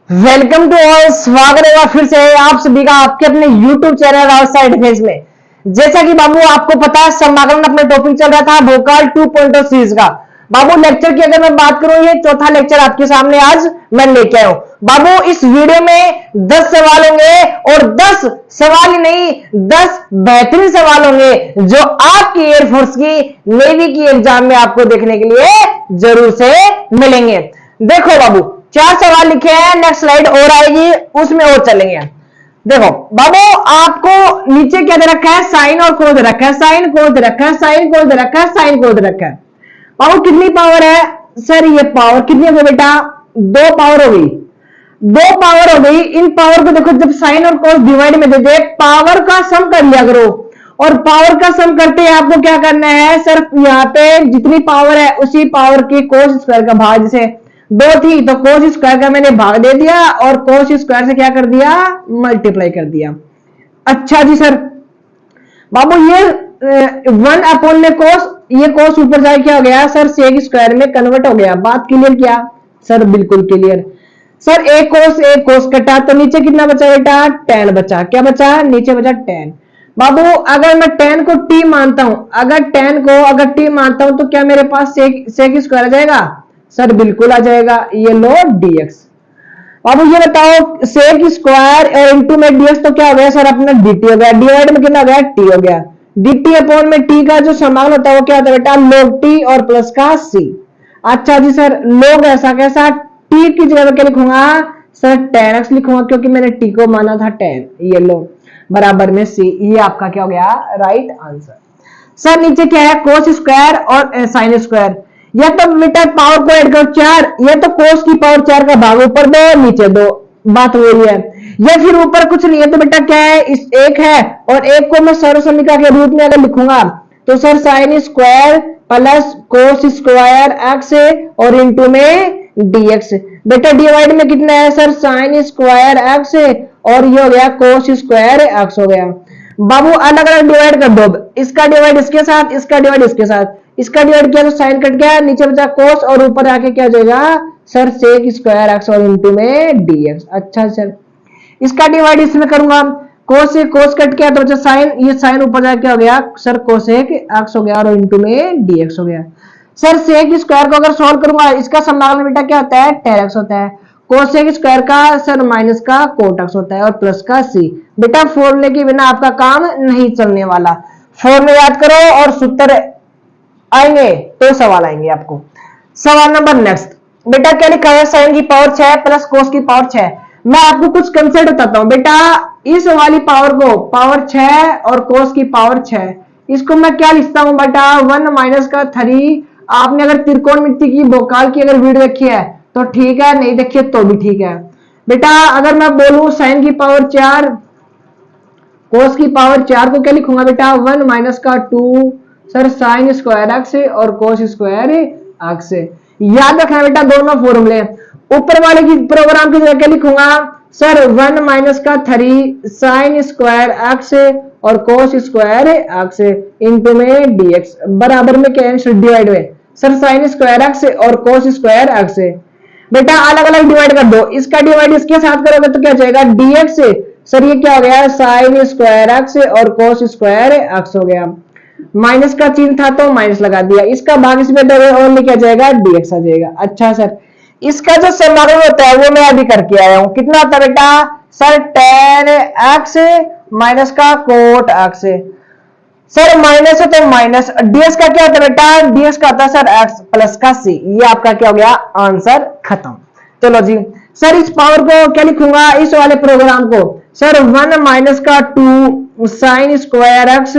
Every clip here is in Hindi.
Welcome to all. स्वागत है फिर से आप सभी का आपके अपने YouTube चैनल राउत डिफेंस में। जैसा कि बाबू आपको पता है समागम अपना टॉपिक चल रहा था भोकाल 2.0 सीरीज का। बाबू लेक्चर की अगर मैं बात करूं, ये चौथा लेक्चर आपके सामने आज मैं लेके आया हूं। बाबू इस वीडियो में 10 सवाल होंगे और 10 सवाल ही नहीं 10 बेहतरीन सवाल होंगे जो आपकी एयरफोर्स की नेवी की एग्जाम में आपको देखने के लिए जरूर से मिलेंगे। देखो बाबू 4 सवाल लिखे हैं, नेक्स्ट स्लाइड और आएगी उसमें और चलेंगे। देखो बाबू आपको नीचे क्या दे रखा है, साइन और कोस दे रखा है, साइन कोस दे रखा है, साइन कोस दे रखा है, साइन कोस दे रखा है। बाबू कितनी पावर है सर? ये पावर कितनी हो गई बेटा? 2 पावर हो गई, 2 पावर हो गई। इन पावर को देखो जब साइन और कोस डिवाइड में दे दे पावर का सम कर लिया करो, और पावर का सम करते आपको क्या करना है सर? यहाँ पे जितनी पावर है उसी पावर की कोस स्क्वायर का भाग, जैसे 2 थी तो कोस स्क्वायर का मैंने भाग दे दिया और कोस स्क्वायर से क्या कर दिया? मल्टीप्लाई कर दिया। अच्छा जी सर। बाबू ये 1 में कोस, ये कोस ऊपर जाए क्या हो गया सर? सेक स्क्वायर में कन्वर्ट हो गया। बात क्लियर किया सर? बिल्कुल क्लियर सर। एक कोस कटा तो नीचे कितना बचा बेटा? tan बचा। क्या बचा? नीचे बचा tan। बाबू अगर मैं tan को t मानता हूं, अगर tan को अगर t मानता हूं तो क्या मेरे पास सेक स्क्वायर आ जाएगा सर? बिल्कुल आ जाएगा। ये लो dx। बाबू ये बताओ सेक स्क्वायर और इंटू में dx तो क्या हो गया सर? अपना dt हो गया। डिवाइड में कितना हो गया? t हो गया। dt अपॉन में t का जो समान होता है वो क्या होता है बेटा? log t और प्लस का c। अच्छा जी सर। log ऐसा कैसा? t की जगह क्या लिखूंगा सर? tan x लिखूंगा क्योंकि मैंने t को माना था tan। ये लो बराबर में c। ये आपका क्या हो गया? Right answer. सर नीचे क्या है? कोस स्क्वायर और साइन स्क्वायर। या तो बेटा पावर को ऐड करो 4, या तो कोस की पावर 4 का भाग ऊपर 2 नीचे 2। बात वही है। या फिर ऊपर कुछ नहीं है तो बेटा क्या है? इस एक है और एक को मैं सर्वसमीकरण के रूप में अगर लिखूंगा तो sir sine square plus cos square x और इंटू में dx। बेटा डिवाइड में कितना है सर? साइन स्क्वायर एक्स और ये हो गया कोस स्क्वायर एक्स हो गया। बाबू अलग अलग डिवाइड कर दो, इसका डिवाइड इसके साथ, इसका डिवाइड इसके साथ। इसका डिवाइड किया तो साइन कट गया, नीचे बचा कोस और ऊपर आके क्या हो जाएगा सर? सेक स्क्वायर एक्स और इंटू में dx। अच्छा सर। इसका डिवाइड इसमें करूंगा, कोस से कोस कट गया तो बचा साइन, ये साइन ऊपर जाके क्या हो गया सर? कोसेक एक्स हो गया और इंटू में dx हो गया। सर सेक स्क्वायर को अगर सॉल्व करूंगा इसका समाकलन बेटा क्या होता है? tan x होता है। कोसेक स्क्वायर का सर माइनस का कोट एक्स होता है और प्लस का c। बेटा फॉर्मूले के बिना आपका काम नहीं चलने वाला। फॉर्मूले याद करो और सूत्र आएंगे तो सवाल आएंगे आपको। सवाल नंबर नेक्स्ट। बेटा क्या लिखा है? साइन की पावर 6 प्लस कोस की पावर 6। मैं आपको कुछ कंसेप्ट बताता हूं बेटा। इस वाली पावर को पावर 6 और कोस की पावर 6, इसको मैं क्या लिखता हूं बेटा? 1 माइनस का 3। आपने अगर त्रिकोणमिति की भोकाल की अगर वीडियो देखी है तो ठीक है, नहीं देखी तो भी ठीक है। बेटा अगर मैं बोलूं साइन की पावर 4 कोस की पावर 4 को क्या लिखूंगा बेटा? 1 माइनस का 2 सर साइन स्क्वायर एक्स और कोस स्क्वायर एक्स। याद रखना बेटा दोनों फॉर्मूले। ऊपर वाले की प्रोग्राम की जगह क्या लिखूंगा सर? 1 माइनस का 3 साइन स्क्वायर एक्स और कोस स्क्वायर एक्स इंटू में dx बराबर में क्या है? डिवाइड में सर साइन स्क्वायर एक्स और कोस स्क्वायर एक्स। बेटा अलग अलग डिवाइड कर दो, इसका डिवाइड इसके साथ करोगे तो क्या जाएगा? dx। सर ये क्या हो गया? साइन स्क्वायर एक्स और कोस स्क्वायर एक्स हो गया। माइनस का चिन्ह था तो माइनस लगा दिया, इसका भाग इसमें दोगे और क्या जाएगा? dx आ जाएगा। अच्छा सर। इसका जो समाकलन होता है वो मैं अभी करके आया हूं। कितना आता है बेटा सर? tan x माइनस का कोट x। सर माइनस है तो माइनस, dx का क्या होता है बेटा? dx का होता है सर x प्लस का c। ये आपका क्या हो गया? आंसर खत्म। चलो जी सर इस पावर को क्या लिखूंगा इस वाले प्रोग्राम को? सर 1 माइनस का 2 साइन स्क्वायर एक्स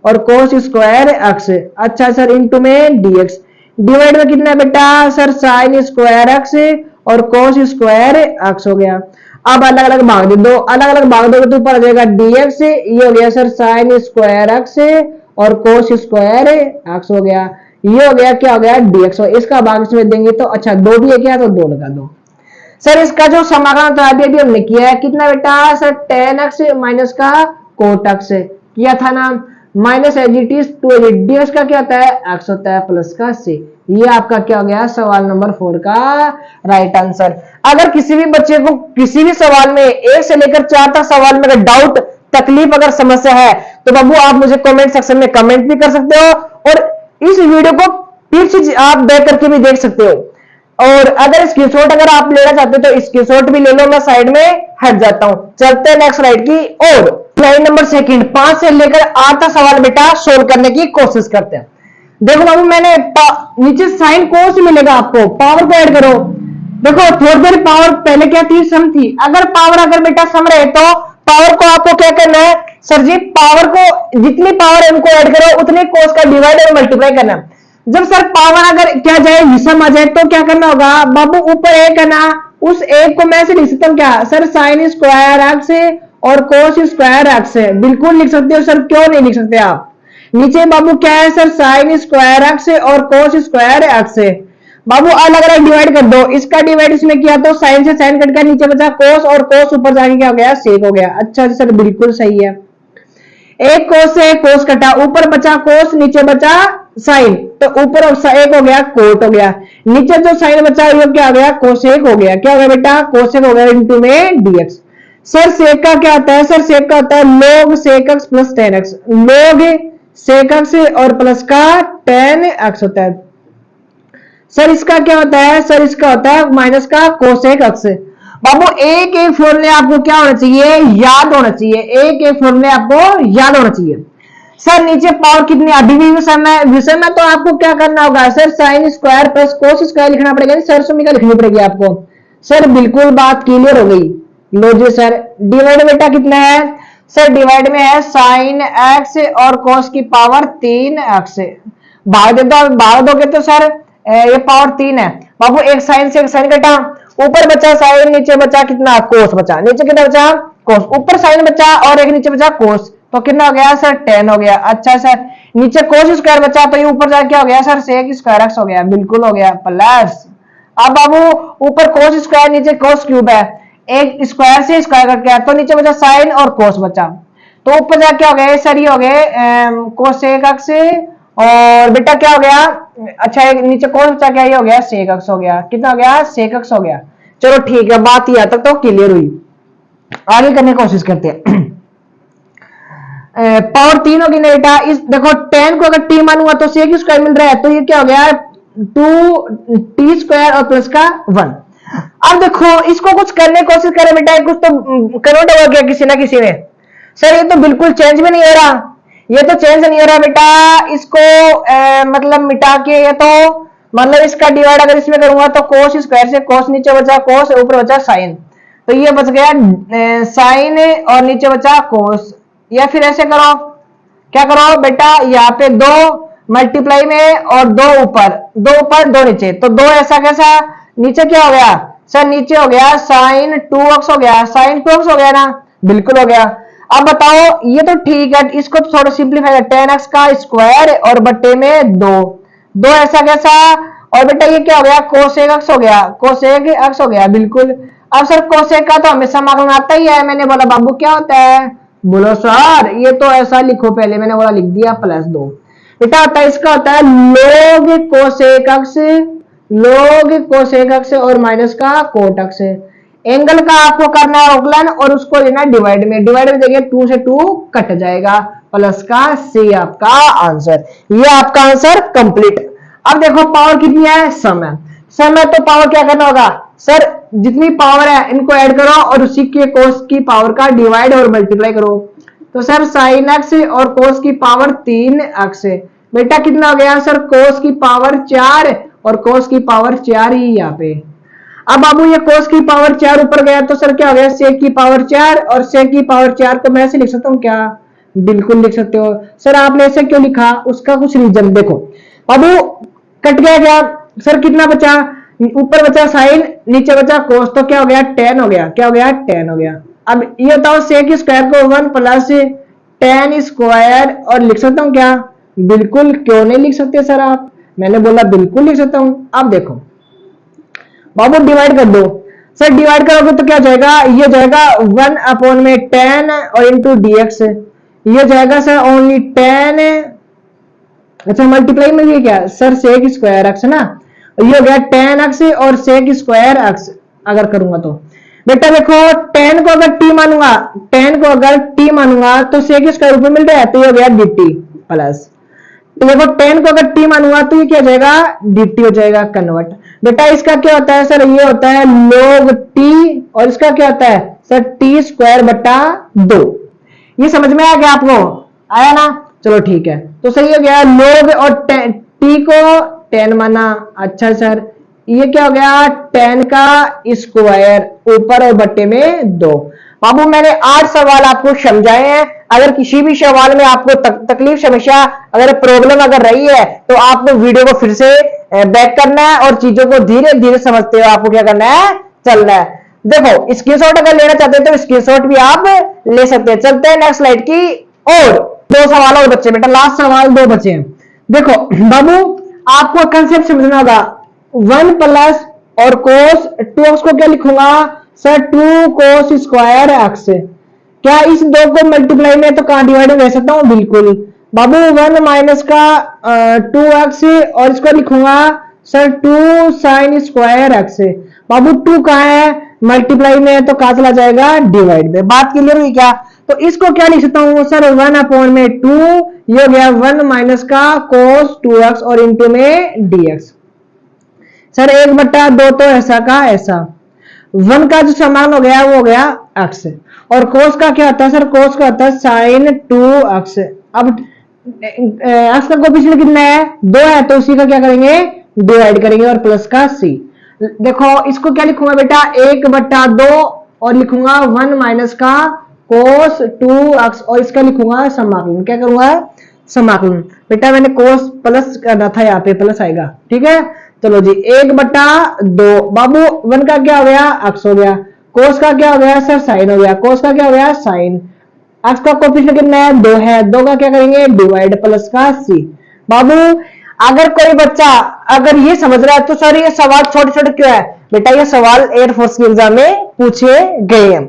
और कोस स्क्वायर एक्स। अच्छा सर इंटू में dx। डिवाइड में कितना बेटा सर? साइन स्क्वायर एक्स और कोस स्क्वायर एक्स हो गया। अब अलग अलग भाग दे दो, अलग अलग भाग दोगे तो ऊपर आ जाएगा dx। ये हो गया सर साइन स्क्वायर एक्स और कोस स्क्वायर एक्स हो गया। ये हो गया क्या हो गया? dx। इसका भाग इसमें देंगे तो अच्छा 2 भी है क्या? तो 2 लगा दो। सर इसका जो समाकलन था अभी हमने किया है कितना बेटा सर? tan x माइनस का कोट x किया था ना, माइनस एजिटिस टू एजिट। dx का क्या होता है? x होता है प्लस का c। ये आपका क्या हो गया, सवाल नंबर 4 का राइट आंसर। अगर किसी भी बच्चे को किसी भी सवाल में 1 से लेकर 4 तक सवाल में अगर डाउट, तकलीफ, अगर समस्या है तो बाबू आप मुझे कमेंट सेक्शन में कमेंट भी कर सकते हो, और इस वीडियो को फिर से आप देख करके भी देख सकते हो। और अगर स्क्रीनशॉट अगर आप लेना चाहते हो तो स्क्रीनशॉट भी ले लो, मैं साइड में हट जाता हूं। चलते हैं नेक्स्ट स्लाइड की और स्लाइड नंबर 2 5 से लेकर 8 तक सवाल बेटा सोल्व करने की कोशिश करते हैं। देखो बाबू मैंने नीचे साइन कोस मिलेगा आपको, पावर को ऐड करो। देखो थोड़ी देर पावर पहले क्या थी, सम थी। अगर पावर अगर बेटा सम रहे तो पावर को आपको क्या करना है सर जी, पावर को जितनी पावर है उनको ऐड करो, उतने कोस का डिवाइड और मल्टीप्लाई करना। जब सर पावर अगर क्या जाए विषम आ जाए तो क्या करना होगा बाबू, ऊपर एक है ना, उस एक को मैं से लिख सकता हूँ क्या सर, साइन स्क्वायर एक्स और कोस स्क्वायर एक्स। बिल्कुल लिख सकते हो सर, क्यों नहीं लिख सकते आप। नीचे बाबू क्या है सर, साइन स्क्वायर एक्स और कोस स्क्वायर एक्स। बाबू अलग अलग डिवाइड कर दो, इसका डिवाइड इसमें किया तो साइन से साइन कट गया, नीचे बचा कोस और कोस ऊपर जाके क्या हो गया, सेक हो गया। अच्छा सर बिल्कुल सही है। एक कोस से कोस कटा, ऊपर बचा कोस, नीचे बचा साइन, तो ऊपर एक हो गया कोट हो गया, नीचे जो साइन बचा ये क्या हो गया, कोसेक हो गया। क्या हो गया बेटा, कोसेक हो गया इंटू में डीएक्स। सर सेक का क्या होता है, सर सेक का होता है log sec x plus ten x. log sec x और प्लस का टेन एक्स होता है। सर इसका क्या होता है, सर इसका होता है माइनस का कोसेक एक्स। बाबू एक एक फॉर्मूले आपको क्या होना चाहिए, याद होना चाहिए। एक एक फॉर्मूले आपको याद होना चाहिए। सर नीचे पावर कितनी, अभी भी विषम है, विषम है तो आपको क्या करना होगा sir, sine square plus cos square लिखना पड़ेगा, सर सुमिका लिखनी पड़ेगी आपको। सर बिल्कुल बात क्लियर हो गई। लो जी सर, डिवाइड बेटा कितना है सर, डिवाइड में है साइन एक्स और कोस की पावर 3 एक्स। भाग दे दो, भाग दोगे तो सर ये पावर 3 है। बाबू एक साइन से एक साइन कटा, ऊपर बचा साइन, नीचे बचा कितना कोस बचा, नीचे कितना बचा कोस, ऊपर साइन बचा और एक नीचे बचा कोस, तो कितना हो गया सर 10 हो गया। अच्छा सर नीचे कोस स्क्वायर बचा तो ये ऊपर जाके क्या हो गया सर, सेक स्क्वायर एक्स हो गया। बिल्कुल हो गया प्लस। अब बाबू ऊपर कोस स्क्वायर नीचे कोस क्यूब है, एक स्क्वायर से स्क्वायर कट गया तो नीचे बचा साइन और कोस बचा, तो ऊपर जाके क्या हो गया सर, ये हो गए कोसेक एक्स और बेटा क्या हो गया, अच्छा एक नीचे कोस बचा, क्या ये हो गया सेक एक्स हो गया। कितना हो गया, सेक एक्स हो गया। चलो ठीक है, बात यहाँ तक तो क्लियर हुई। आगे करने की कोशिश करते हैं। पावर 3 होगी ना बेटा, इस देखो 10 को अगर टी मानूंगा तो सेक स्क्वायर मिल रहा है, तो ये क्या हो गया 2t स्क्वायर और प्लस का 1। अब देखो इसको कुछ करने की कोशिश करें बेटा, कुछ तो कन्वर्ट हो गया किसी ना किसी में। सर ये तो बिल्कुल चेंज भी नहीं हो रहा, ये तो चेंज नहीं हो रहा बेटा। इसको मतलब मिटा के, ये तो मतलब इसका डिवाइड अगर इसमें करूंगा तो कोस स्क्वायर से कोस, नीचे बचा कोस, ऊपर बचा साइन, तो ये बच गया साइन और नीचे बचा कोस। या फिर ऐसे करो, क्या करो बेटा, यहाँ पे 2 मल्टीप्लाई में और 2 ऊपर 2 नीचे, तो 2 ऐसा कैसा, नीचे क्या हो गया सर, नीचे हो गया साइन 2x हो गया, साइन 2x हो गया ना, बिल्कुल हो गया। अब बताओ ये तो ठीक है, इसको थोड़ा सिंप्लीफाई कर, 10x का स्क्वायर और बट्टे में 2 ऐसा कैसा, और बेटा ये क्या हो गया कोसेक एक्स हो गया, कोसेक एक्स हो गया बिल्कुल। अब सर कोसेक का तो हमेशा मालूम आता ही है, मैंने बोला बाबू क्या होता है, बोलो सर ये तो ऐसा लिखो, पहले मैंने बोला लिख दिया प्लस 2। बेटा होता है इसका होता है log cosec x, log cosec x और माइनस का कोट एक्स। एंगल का आपको करना है अवकलन और उसको लेना डिवाइड में, डिवाइड में देखिए 2 से 2 कट जाएगा, प्लस का सी आपका आंसर। ये आपका आंसर कंप्लीट। अब देखो पावर कितनी है, सम है, सम है तो पावर क्या करना होगा सर, जितनी पावर है इनको ऐड करो और उसी के कोस की पावर का डिवाइड और मल्टीप्लाई करो। तो सर साइन एक्स और कोस की पावर 3 एक्स, बेटा कितना हो गया सर, कोस की पावर 4 और कोस की पावर 4 ही यहाँ पे। अब बाबू ये कोस की पावर 4 ऊपर गया तो सर क्या हो गया, सेक की पावर 4, और सेक की पावर 4 को मैं ऐसे लिख सकता हूँ क्या, बिल्कुल लिख सकते हो। सर आपने ऐसे क्यों लिखा, उसका कुछ रीजन देखो। बाबू कट गया क्या सर, कितना बचा, ऊपर बचा साइन, नीचे बचा कोस, तो क्या हो गया 10 हो गया, क्या हो गया 10 हो गया। अब ये बताओ सेक स्क्वायर को 1 प्लस 10 स्क्वायर, और लिख सकता हूँ क्या, बिल्कुल क्यों नहीं लिख सकते सर आप, मैंने बोला बिल्कुल लिख सकता हूँ। अब देखो बाबू डिवाइड कर दो, सर डिवाइड करोगे तो क्या जाएगा, ये जाएगा 1 अपॉन में 10 और इंटू dx, ये जाएगा सर ओनली 10 अच्छा मल्टीप्लाई में ये क्या सर सेक स्क्वायर एक्स ना, ये हो गया टेन एक्स और सेक स्क्वायर एक्स अगर करूंगा तो बेटा देखो टेन को अगर टी मानूंगा, टेन को अगर टी मानूंगा तो सेक स्क्वायर ऊपर मिल रहा है तो ये हो गया डी टी प्लस, तो देखो टेन को अगर टी मानूंगा तो ये क्या हो जाएगा डी टी हो जाएगा कन्वर्ट। बेटा इसका क्या होता है सर, ये होता है log टी और इसका क्या होता है सर टी स्क्वायर बटा 2। ये समझ में आ गया आपको, आया ना, चलो ठीक है तो सही हो गया log और टी को 10 माना। अच्छा सर ये क्या हो गया 10 का स्क्वायर ऊपर और बट्टे में 2। बाबू मैंने 8 सवाल आपको समझाए हैं, अगर किसी भी सवाल में आपको तकलीफ समस्या अगर प्रॉब्लम अगर रही है तो आपको वीडियो को फिर से बैक करना है और चीजों को धीरे धीरे समझते हुए आपको क्या करना है चलना है। देखो स्क्रीनशॉट अगर लेना चाहते हैं तो स्क्रीनशॉट भी आप ले सकते हैं। चलते हैं नेक्स्ट स्लाइड की और 2 सवाल और बच्चे, बेटा लास्ट सवाल 2 बचे हैं। देखो बाबू आपको कंसेप्ट समझना होगा 1 प्लस और कोस 2x को क्या लिखूंगा सर 2 कोस स्क्वायर एक्स। क्या इस 2 को मल्टीप्लाई में तो कहां डिवाइड कर सकता हूं, बिल्कुल बाबू 1 माइनस का 2x और इसको लिखूंगा सर 2 साइन स्क्वायर एक्स। बाबू 2 कहां है मल्टीप्लाई में तो कहां चला जाएगा डिवाइड में, बात क्लियर हुई क्या। तो इसको क्या लिख सकता हूं सर 1 अपॉन में 2, ये हो गया 1 माइनस का कोस 2x और इंटू में dx। सर 1/2 तो ऐसा का ऐसा, 1 का जो समान हो गया वो हो गया x और कोस का क्या होता है सर, कोस का होता है साइन 2x। अब x का कोफिशिएंट कितना है 2 है तो उसी का क्या करेंगे डिवाइड करेंगे और प्लस का c। देखो इसको क्या लिखूंगा बेटा 1/2 और लिखूंगा 1 माइनस का कोस 2x और इसका लिखूंगा समाकलन, क्या करूंगा समाकलन। बेटा मैंने कोस प्लस करना था, यहाँ पे प्लस आएगा, ठीक है। चलो जी 1/2 बाबू 1 का क्या हो गया x हो गया, कोस का क्या हो गया सर साइन हो गया, कोस का क्या हो गया साइन, x का कोफिशिएंट कितना है 2 है, 2 का क्या करेंगे डिवाइड प्लस का c। बाबू अगर कोई बच्चा अगर ये समझ रहा है तो सर ये सवाल छोटे छोटे क्यों है, बेटा ये सवाल एयरफोर्स के एग्जाम में पूछे गए हैं।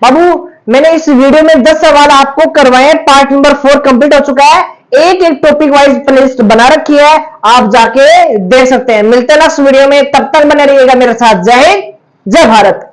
बाबू मैंने इस वीडियो में 10 सवाल आपको करवाए, पार्ट नंबर 4 कंप्लीट हो चुका है, एक एक टॉपिक वाइज प्लेलिस्ट बना रखी है, आप जाके देख सकते हैं। मिलते हैं नेक्स्ट वीडियो में, तब तक बने रहिएगा मेरे साथ। जय हिंद जय भारत।